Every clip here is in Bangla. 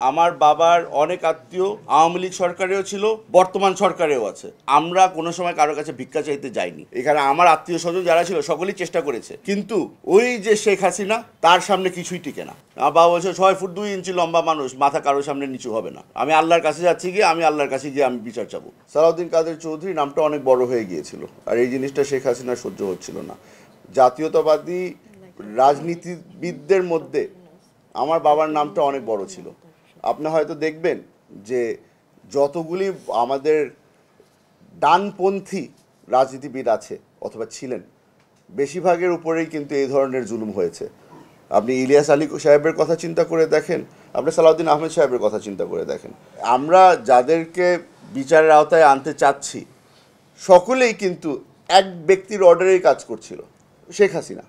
আমার বাবার অনেক আত্মীয় আওয়ামী লীগ সরকারেও ছিল, বর্তমান সরকারেও আছে। আমরা কোনো সময় কারো কাছে ভিক্ষা চাইতে যাইনি। এখানে আমার আত্মীয় স্বজন যারা ছিল সকলেই চেষ্টা করেছে, কিন্তু ওই যে শেখ হাসিনা, তার সামনে কিছুই টিকে না। আমার বাবা বলছে 6 ফুট 2 ইঞ্চি লম্বা মানুষ, মাথা কারোর সামনে নিচু হবে না। আমি আল্লাহর কাছে যাচ্ছি, গিয়ে আমি আল্লাহর কাছে গিয়ে আমি বিচার চাবো। সালাউদ্দিন কাদের চৌধুরী নামটা অনেক বড় হয়ে গিয়েছিল, আর এই জিনিসটা শেখ হাসিনা সহ্য হচ্ছিল না। জাতীয়তাবাদী রাজনীতিবিদদের মধ্যে আমার বাবার নামটা অনেক বড় ছিল। আপনি হয়তো দেখবেন যে যতগুলি আমাদের ডানপন্থী রাজনীতিবিদ আছে অথবা ছিলেন, বেশিরভাগের উপরেই কিন্তু এই ধরনের জুলুম হয়েছে। আপনি ইলিয়াস আলী সাহেবের কথা চিন্তা করে দেখেন, আপনি সালাউদ্দিন আহমেদ সাহেবের কথা চিন্তা করে দেখেন। আমরা যাদেরকে বিচারের আওতায় আনতে চাচ্ছি সকলেই কিন্তু এক ব্যক্তির অর্ডারেই কাজ করছিল, শেখ হাসিনা।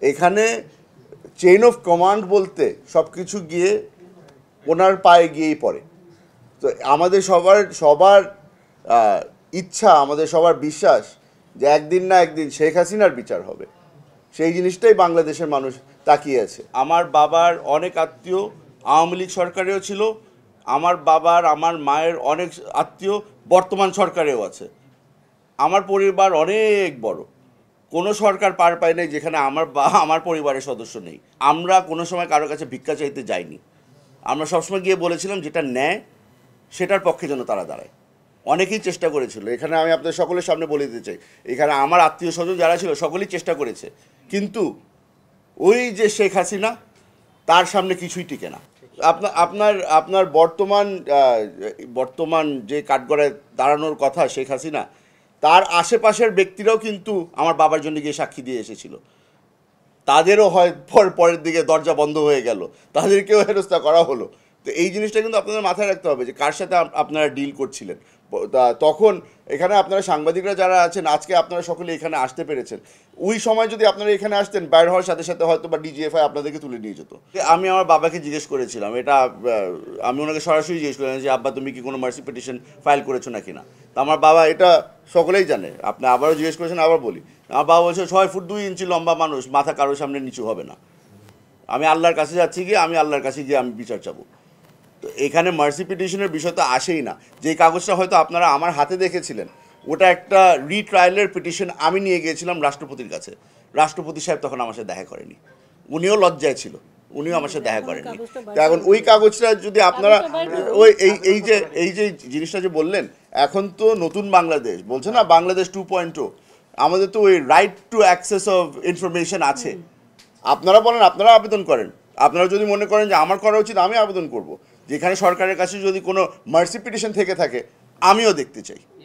এখানে চেইন অফ কমান্ড বলতে সব কিছু গিয়ে ওনার পায়ে গিয়েই পড়ে। তো আমাদের সবার ইচ্ছা, আমাদের সবার বিশ্বাস যে একদিন না একদিন শেখ হাসিনার বিচার হবে। সেই জিনিসটাই বাংলাদেশের মানুষ তাকিয়ে আছে। আমার বাবার অনেক আত্মীয় আওয়ামী লীগ সরকারেও ছিল, আমার আমার মায়ের অনেক আত্মীয় বর্তমান সরকারেও আছে। আমার পরিবার অনেক বড়, কোনো সরকার পার পায় নাই যেখানে আমার পরিবারের সদস্য নেই। আমরা কোনো সময় কারো কাছে ভিক্ষা চাইতে যাইনি। আমরা সবসময় গিয়ে বলেছিলাম যেটা ন্যায় সেটার পক্ষে যেন তারা দাঁড়ায়। অনেকেই চেষ্টা করেছিল, এখানে আমি আপনাদের সকলের সামনে বলে দিতে চাই, এখানে আমার আত্মীয় স্বজন যারা ছিল সকলেই চেষ্টা করেছে, কিন্তু ওই যে শেখ হাসিনা, তার সামনে কিছুই টিকে না। আপনার আপনার বর্তমান যে কাঠগড়ায় দাঁড়ানোর কথা শেখ হাসিনা, তার আশেপাশের ব্যক্তিরাও কিন্তু আমার বাবার জন্য গিয়ে সাক্ষী দিয়ে এসেছিল। তাদেরও হয় পরের দিকে দরজা বন্ধ হয়ে গেল, তাদেরকেও হেনস্থা করা হলো। তো এই জিনিসটা কিন্তু আপনাদের মাথায় রাখতে হবে যে কার সাথে আপনারা ডিল করছিলেন। তখন এখানে আপনারা সাংবাদিকরা যারা আছেন, আজকে আপনারা সকলে এখানে আসতে পেরেছেন, ওই সময় যদি আপনারা এখানে আসতেন, বাইর হওয়ার সাথে সাথে হয়তো বা ডিজিএফআই আপনাদেরকে তুলে নিয়ে যেত। আমি আমার বাবাকে জিজ্ঞেস করেছিলাম, এটা আমি ওনাকে সরাসরি জিজ্ঞেস করলাম যে আব্বা তুমি কি কোনো মার্সি পিটিশন ফাইল করেছো নাকি না। তো আমার বাবা এটা সকলেই জানে, আপনি আবারও জিজ্ঞেস করেছেন, আবার বলি, আমার বাবা বলছে 6 ফুট 2 ইঞ্চি লম্বা মানুষ, মাথা কারোর সামনে নিচু হবে না। আমি আল্লাহর কাছে যাচ্ছি, গিয়ে আমি আল্লাহর কাছে গিয়ে আমি বিচার চাবো। তো এখানে মার্সি পিটিশনের বিষয় তো আসেই না। যে কাগজটা হয়তো আপনারা আমার হাতে দেখেছিলেন, ওটা একটা রিট্রায়ালের পিটিশন আমি নিয়ে গিয়েছিলাম রাষ্ট্রপতির কাছে। রাষ্ট্রপতি সাহেব তখন আমার সাথে দেখা করেনি, উনিও লজ্জায় ছিল, উনিও আমার সাথে দেখা করেননি। তো এখন ওই কাগজটা যদি আপনারা ওই এই যে জিনিসটা যে বললেন, এখন তো নতুন বাংলাদেশ বলছে না, বাংলাদেশ 2.0, আমাদের তো ওই right to access of information আছে। আপনারা বলেন, আপনারা আবেদন করেন। আপনারা যদি মনে করেন যে আমার করা উচিত, আমি আবেদন করব। যেখানে সরকারের কাছে যদি কোনো মার্সি পিটিশন থেকে থাকে, আমিও দেখতে চাই।